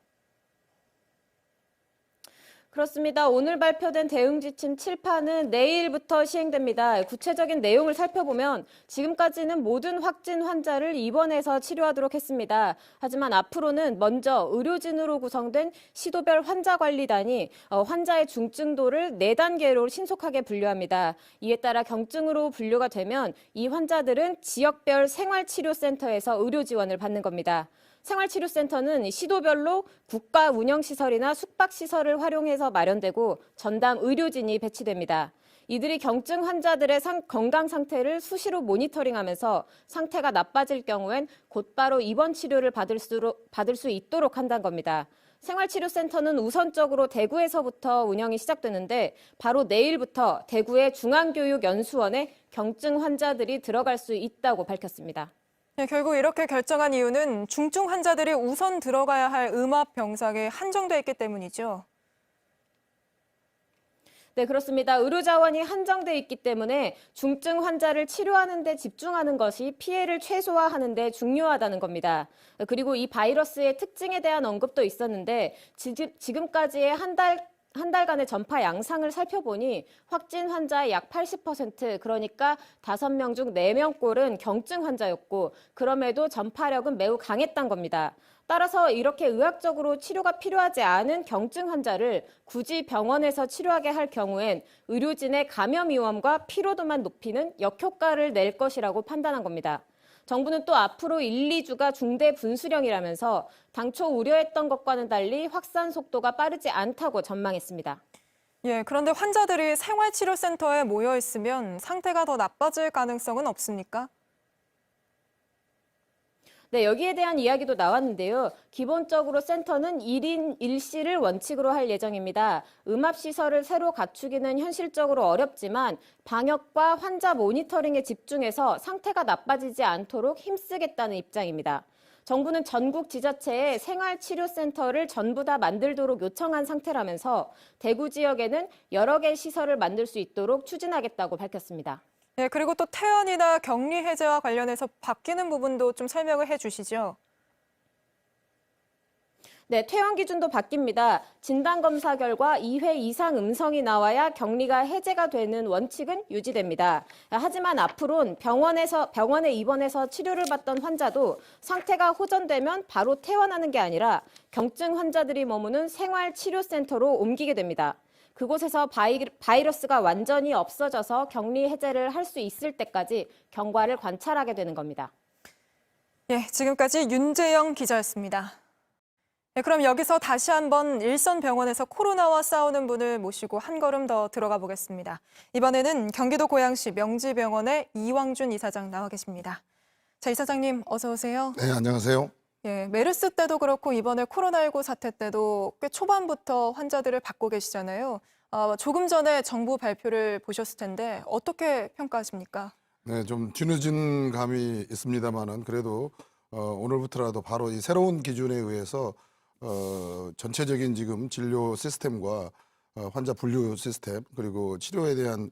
B: 그렇습니다. 오늘 발표된 대응 지침 7파는 내일부터 시행됩니다. 구체적인 내용을 살펴보면 지금까지는 모든 확진 환자를 입원해서 치료하도록 했습니다. 하지만 앞으로는 먼저 의료진으로 구성된 시도별 환자관리단이 환자의 중증도를 4단계로 신속하게 분류합니다. 이에 따라 경증으로 분류가 되면 이 환자들은 지역별 생활치료센터에서 의료 지원을 받는 겁니다. 생활치료센터는 시도별로 국가 운영시설이나 숙박시설을 활용해서 마련되고 전담 의료진이 배치됩니다. 이들이 경증 환자들의 건강 상태를 수시로 모니터링하면서 상태가 나빠질 경우엔 곧바로 입원 치료를 받을 수 있도록 한다는 겁니다. 생활치료센터는 우선적으로 대구에서부터 운영이 시작되는데 바로 내일부터 대구의 중앙교육연수원에 경증 환자들이 들어갈 수 있다고 밝혔습니다.
A: 네, 결국 이렇게 결정한 이유는 중증 환자들이 우선 들어가야 할 음압 병상에 한정돼 있기 때문이죠.
B: 네, 그렇습니다. 의료 자원이 한정돼 있기 때문에 중증 환자를 치료하는 데 집중하는 것이 피해를 최소화하는 데 중요하다는 겁니다. 그리고 이 바이러스의 특징에 대한 언급도 있었는데 지금까지의 한 달간의 전파 양상을 살펴보니 확진 환자의 약 80%, 그러니까 5명 중 4명꼴은 경증 환자였고 그럼에도 전파력은 매우 강했다는 겁니다. 따라서 이렇게 의학적으로 치료가 필요하지 않은 경증 환자를 굳이 병원에서 치료하게 할 경우엔 의료진의 감염 위험과 피로도만 높이는 역효과를 낼 것이라고 판단한 겁니다. 정부는 또 앞으로 1, 2주가 중대 분수령이라면서 당초 우려했던 것과는 달리 확산 속도가 빠르지 않다고 전망했습니다.
A: 예, 그런데 환자들이 생활치료센터에 모여 있으면 상태가 더 나빠질 가능성은 없습니까?
B: 네, 여기에 대한 이야기도 나왔는데요. 기본적으로 센터는 1인 1실을 원칙으로 할 예정입니다. 음압시설을 새로 갖추기는 현실적으로 어렵지만 방역과 환자 모니터링에 집중해서 상태가 나빠지지 않도록 힘쓰겠다는 입장입니다. 정부는 전국 지자체에 생활치료센터를 전부 다 만들도록 요청한 상태라면서 대구 지역에는 여러 개 시설을 만들 수 있도록 추진하겠다고 밝혔습니다.
A: 예, 그리고 또 퇴원이나 격리 해제와 관련해서 바뀌는 부분도 좀 설명을 해주시죠.
B: 네, 퇴원 기준도 바뀝니다. 진단검사 결과 2회 이상 음성이 나와야 격리가 해제가 되는 원칙은 유지됩니다. 하지만 앞으로는 병원에 입원해서 치료를 받던 환자도 상태가 호전되면 바로 퇴원하는 게 아니라 경증 환자들이 머무는 생활치료센터로 옮기게 됩니다. 그곳에서 바이러스가 완전히 없어져서 격리 해제를 할 수 있을 때까지 경과를 관찰하게 되는 겁니다.
A: 예, 지금까지 윤재영 기자였습니다. 네, 그럼 여기서 다시 한번 일선병원에서 코로나와 싸우는 분을 모시고 한 걸음 더 들어가 보겠습니다. 이번에는 경기도 고양시 명지병원의 이왕준 이사장 나와 계십니다. 자, 이사장님 어서 오세요.
K: 네, 안녕하세요.
A: 예, 메르스 때도 그렇고 이번에 코로나19 사태 때도 꽤 초반부터 환자들을 받고 계시잖아요. 조금 전에 정부 발표를 보셨을 텐데 어떻게 평가하십니까?
K: 네, 좀 뒤늦은 감이 있습니다만은 그래도 오늘부터라도 바로 이 새로운 기준에 의해서 전체적인 지금 진료 시스템과 환자 분류 시스템 그리고 치료에 대한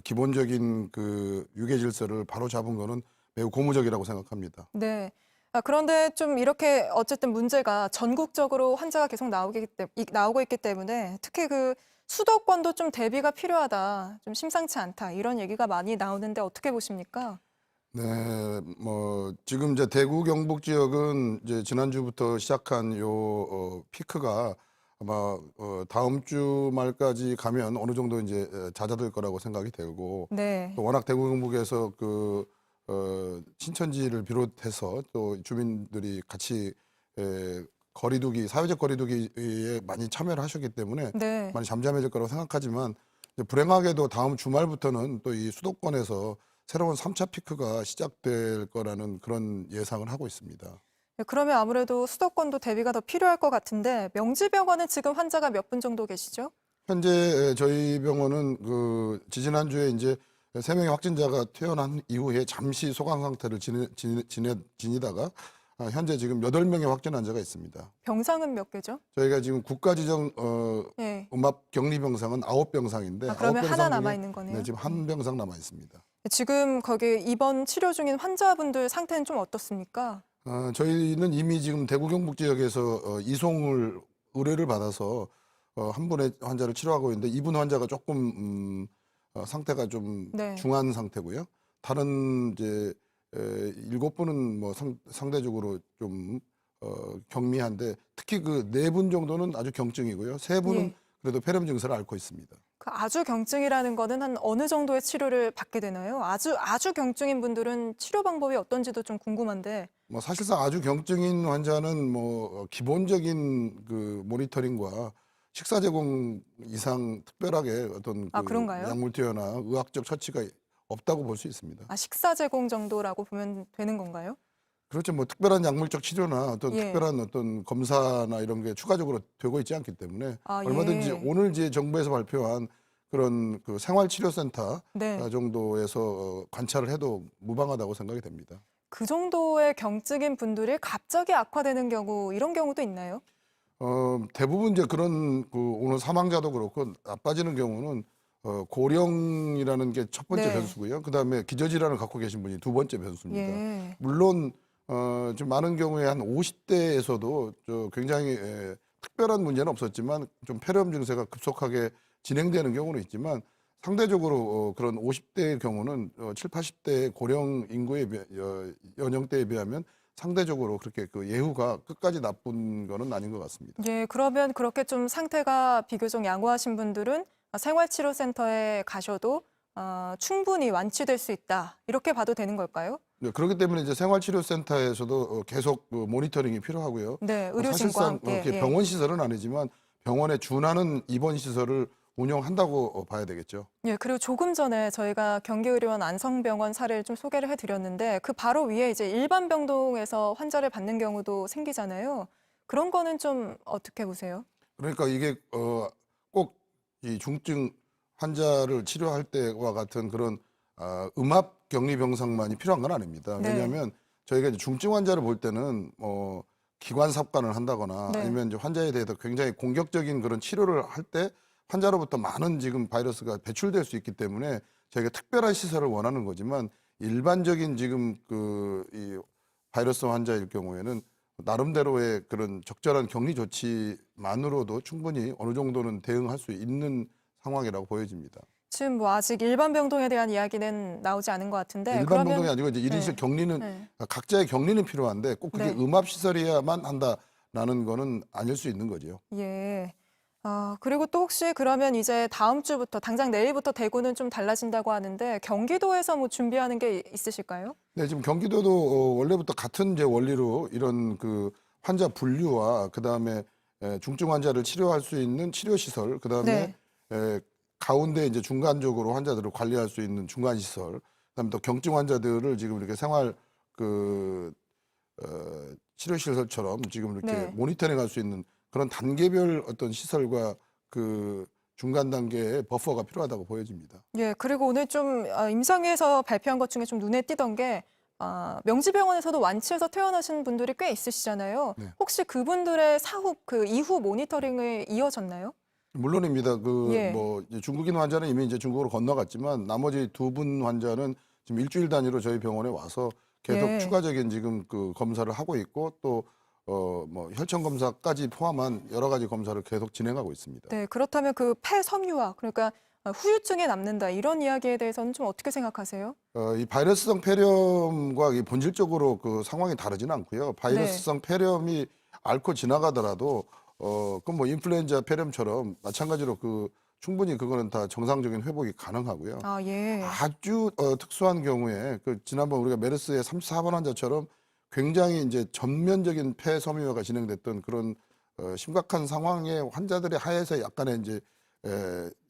K: 기본적인 그 유계 질서를 바로 잡은 거는 매우 고무적이라고 생각합니다.
A: 네. 그런데 좀 이렇게 어쨌든 문제가 전국적으로 환자가 계속 나오고 있기 때문에 특히 그 수도권도 좀 대비가 필요하다, 좀 심상치 않다 이런 얘기가 많이 나오는데 어떻게 보십니까?
K: 네, 뭐 지금 이제 대구 경북 지역은 이제 지난주부터 시작한 요 피크가 아마 다음 주 말까지 가면 어느 정도 이제 잦아들 거라고 생각이 되고
A: 네.
K: 또 워낙 대구 경북에서 그 신천지를 비롯해서 또 주민들이 같이 사회적 거리두기에 많이 참여를 하셨기 때문에
A: 네.
K: 많이 잠잠해질 거라고 생각하지만 이제 불행하게도 다음 주말부터는 또 이 수도권에서 새로운 3차 피크가 시작될 거라는 그런 예상을 하고 있습니다.
A: 네, 그러면 아무래도 수도권도 대비가 더 필요할 것 같은데 명지병원은 지금 환자가 몇 분 정도 계시죠?
K: 현재 저희 병원은 그 지지난주에 이제 3명의 확진자가 퇴원한 이후에 잠시 소강 상태를 지니다가 현재 지금 8명의 확진 환자가 있습니다.
A: 병상은 몇 개죠?
K: 저희가 지금 국가 지정
A: 네.
K: 음압 격리 병상은 9병상인데
A: 그러면
K: 9병상
A: 하나
K: 중에
A: 남아 있는 거네요.
K: 네, 지금 한 병상 남아 있습니다.
A: 지금 거기 입원 치료 중인 환자분들 상태는 좀 어떻습니까?
K: 저희는 이미 지금 대구 경북 지역에서 이송을 의뢰를 받아서 한 분의 환자를 치료하고 있는데 이분 환자가 조금 상태가 좀
A: 네.
K: 중한 상태고요. 다른 이제 7분은 뭐 상대적으로 좀 경미한데 특히 그 4분 정도는 아주 경증이고요. 3분은
A: 예.
K: 그래도 폐렴 증세를 앓고 있습니다.
A: 그 아주 경증이라는 거는 한 어느 정도의 치료를 받게 되나요? 아주 경증인 분들은 치료 방법이 어떤지도 좀 궁금한데.
K: 뭐 사실상 아주 경증인 환자는 뭐 기본적인 그 모니터링과 식사 제공 이상 특별하게 어떤
A: 아,
K: 그
A: 그런가요?
K: 약물 투여나 의학적 처치가 없다고 볼 수 있습니다.
A: 아, 식사 제공 정도라고 보면 되는 건가요?
K: 그렇죠. 뭐 특별한 약물적 치료나 어떤
A: 예.
K: 특별한 어떤 검사나 이런 게 추가적으로 되고 있지 않기 때문에
A: 아,
K: 얼마든지
A: 예.
K: 오늘 이제 정부에서 발표한 그런 그 생활치료센터
A: 네.
K: 정도에서 관찰을 해도 무방하다고 생각이 됩니다.
A: 그 정도의 경증인 분들이 갑자기 악화되는 경우, 이런 경우도 있나요?
K: 대부분 이제 그런 그 오늘 사망자도 그렇고 나빠지는 경우는 고령이라는 게 첫 번째
A: 네.
K: 변수고요. 그다음에 기저질환을 갖고 계신 분이 두 번째 변수입니다.
A: 예.
K: 물론 좀 많은 경우에 한 50대에서도 굉장히 특별한 문제는 없었지만 좀 폐렴 증세가 급속하게 진행되는 경우는 있지만 상대적으로 그런 50대의 경우는 7, 80대 고령 인구의 연령대에 비하면 상대적으로 그렇게 그 예후가 끝까지 나쁜 거는 아닌 것 같습니다.
A: 예, 그러면 그렇게 좀 상태가 비교적 양호하신 분들은 생활치료센터에 가셔도 충분히 완치될 수 있다. 이렇게 봐도 되는 걸까요?
K: 네, 그렇기 때문에 이제 생활치료센터에서도 계속 그 모니터링이 필요하고요.
A: 네, 의료진과
K: 사실상
A: 함께.
K: 이렇게
A: 예.
K: 병원 시설은 아니지만 병원에 준하는 입원 시설을 운영한다고 봐야 되겠죠.
A: 예, 그리고 조금 전에 저희가 경기의료원 안성병원 사례를 좀 소개를 해드렸는데 그 바로 위에 이제 일반 병동에서 환자를 받는 경우도 생기잖아요. 그런 거는 좀 어떻게 보세요?
K: 그러니까 이게 꼭 이 중증 환자를 치료할 때와 같은 그런 음압 격리 병상만이 필요한 건 아닙니다.
A: 네.
K: 왜냐하면 저희가 이제 중증 환자를 볼 때는 기관 삽관을 한다거나
A: 네.
K: 아니면 이제 환자에 대해서 굉장히 공격적인 그런 치료를 할 때 환자로부터 많은 지금 바이러스가 배출될 수 있기 때문에 저희가 특별한 시설을 원하는 거지만 일반적인 지금 이 바이러스 환자일 경우에는 나름대로의 그런 적절한 격리 조치만으로도 충분히 어느 정도는 대응할 수 있는 상황이라고 보여집니다.
A: 지금 뭐 아직 일반 병동에 대한 이야기는 나오지 않은 것 같은데
K: 일반
A: 그러면
K: 병동이 아니고 이제 1인실
A: 네.
K: 격리는
A: 네.
K: 각자의 격리는 필요한데 꼭 그게
A: 네.
K: 음압 시설이야만 한다라는 거는 아닐 수 있는 거죠.
A: 예. 그리고 또 혹시 그러면 이제 다음 주부터 당장 내일부터 대구는 좀 달라진다고 하는데 경기도에서 뭐 준비하는 게 있으실까요?
K: 네, 지금 경기도도 원래부터 같은 이제 원리로 이런 그 환자 분류와 그다음에 중증 환자를 치료할 수 있는 치료 시설, 그다음에 가운데 이제 중간적으로 환자들을 관리할 수 있는 중간 시설, 그다음에 또 경증 환자들을 지금 이렇게 생활 치료 시설처럼 지금 이렇게
A: 네.
K: 모니터링할 수 있는 그런 단계별 어떤 시설과 그 중간 단계의 버퍼가 필요하다고 보여집니다.
A: 예, 그리고 오늘 좀 임상회에서 발표한 것 중에 좀 눈에 띄던 게 명지병원에서도 완치해서 퇴원하신 분들이 꽤 있으시잖아요.
K: 네.
A: 혹시 그분들의 그 이후 모니터링을 이어졌나요?
K: 물론입니다.
A: 예.
K: 뭐 중국인 환자는 이미 이제 중국으로 건너갔지만 나머지 2분 환자는 지금 일주일 단위로 저희 병원에 와서 계속
A: 예.
K: 추가적인 지금 그 검사를 하고 있고 또 뭐 혈청 검사까지 포함한 여러 가지 검사를 계속 진행하고 있습니다.
A: 네, 그렇다면 그 폐섬유화, 그러니까 후유증에 남는다 이런 이야기에 대해서는 좀 어떻게 생각하세요?
K: 이 바이러스성 폐렴과 이 본질적으로 그 상황이 다르지는 않고요. 바이러스성 폐렴이 앓고 지나가더라도 그건 뭐 인플루엔자 폐렴처럼 마찬가지로 충분히 그거는 다 정상적인 회복이 가능하고요.
A: 예.
K: 아주 특수한 경우에 지난번 우리가 메르스의 34번 환자처럼 굉장히 이제 전면적인 폐섬유화가 진행됐던 그런 심각한 상황의 환자들의 하에서 약간의 이제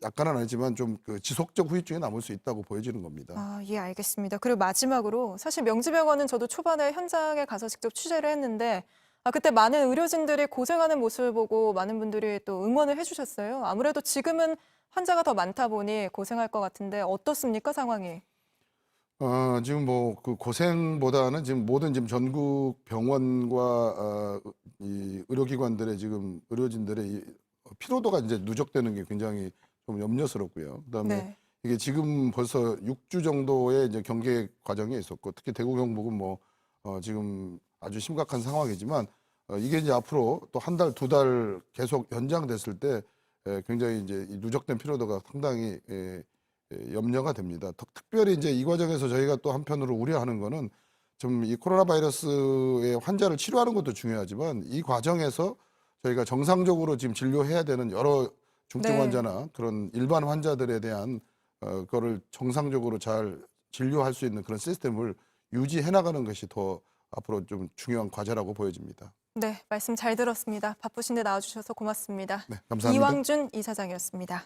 K: 약간은 아니지만 좀 지속적 후유증이 남을 수 있다고 보여지는 겁니다.
A: 예, 알겠습니다. 그리고 마지막으로 사실 명지병원은 저도 초반에 현장에 가서 직접 취재를 했는데 그때 많은 의료진들이 고생하는 모습을 보고 많은 분들이 또 응원을 해주셨어요. 아무래도 지금은 환자가 더 많다 보니 고생할 것 같은데 어떻습니까, 상황이?
K: 지금 뭐 그 고생보다는 지금 모든 지금 전국 병원과 이 의료기관들의 지금 의료진들의 이 피로도가 이제 누적되는 게 굉장히 좀 염려스럽고요. 그다음에
A: 네.
K: 이게 지금 벌써 6주 정도의 이제 경계 과정에 있었고 특히 대구 경북은 뭐 지금 아주 심각한 상황이지만 이게 이제 앞으로 또 한 달, 2달 계속 연장됐을 때 굉장히 이제 이 누적된 피로도가 상당히 염려가 됩니다. 특별히 이제 이 과정에서 저희가 또 한편으로 우려하는 거는 좀 이 코로나 바이러스의 환자를 치료하는 것도 중요하지만 이 과정에서 저희가 정상적으로 지금 진료해야 되는 여러 중증
A: 네.
K: 환자나 그런 일반 환자들에 대한 그거를 정상적으로 잘 진료할 수 있는 그런 시스템을 유지해 나가는 것이 더 앞으로 좀 중요한 과제라고 보여집니다.
A: 네, 말씀 잘 들었습니다. 바쁘신데 나와주셔서 고맙습니다.
K: 네, 감사합니다.
A: 이왕준 이사장이었습니다.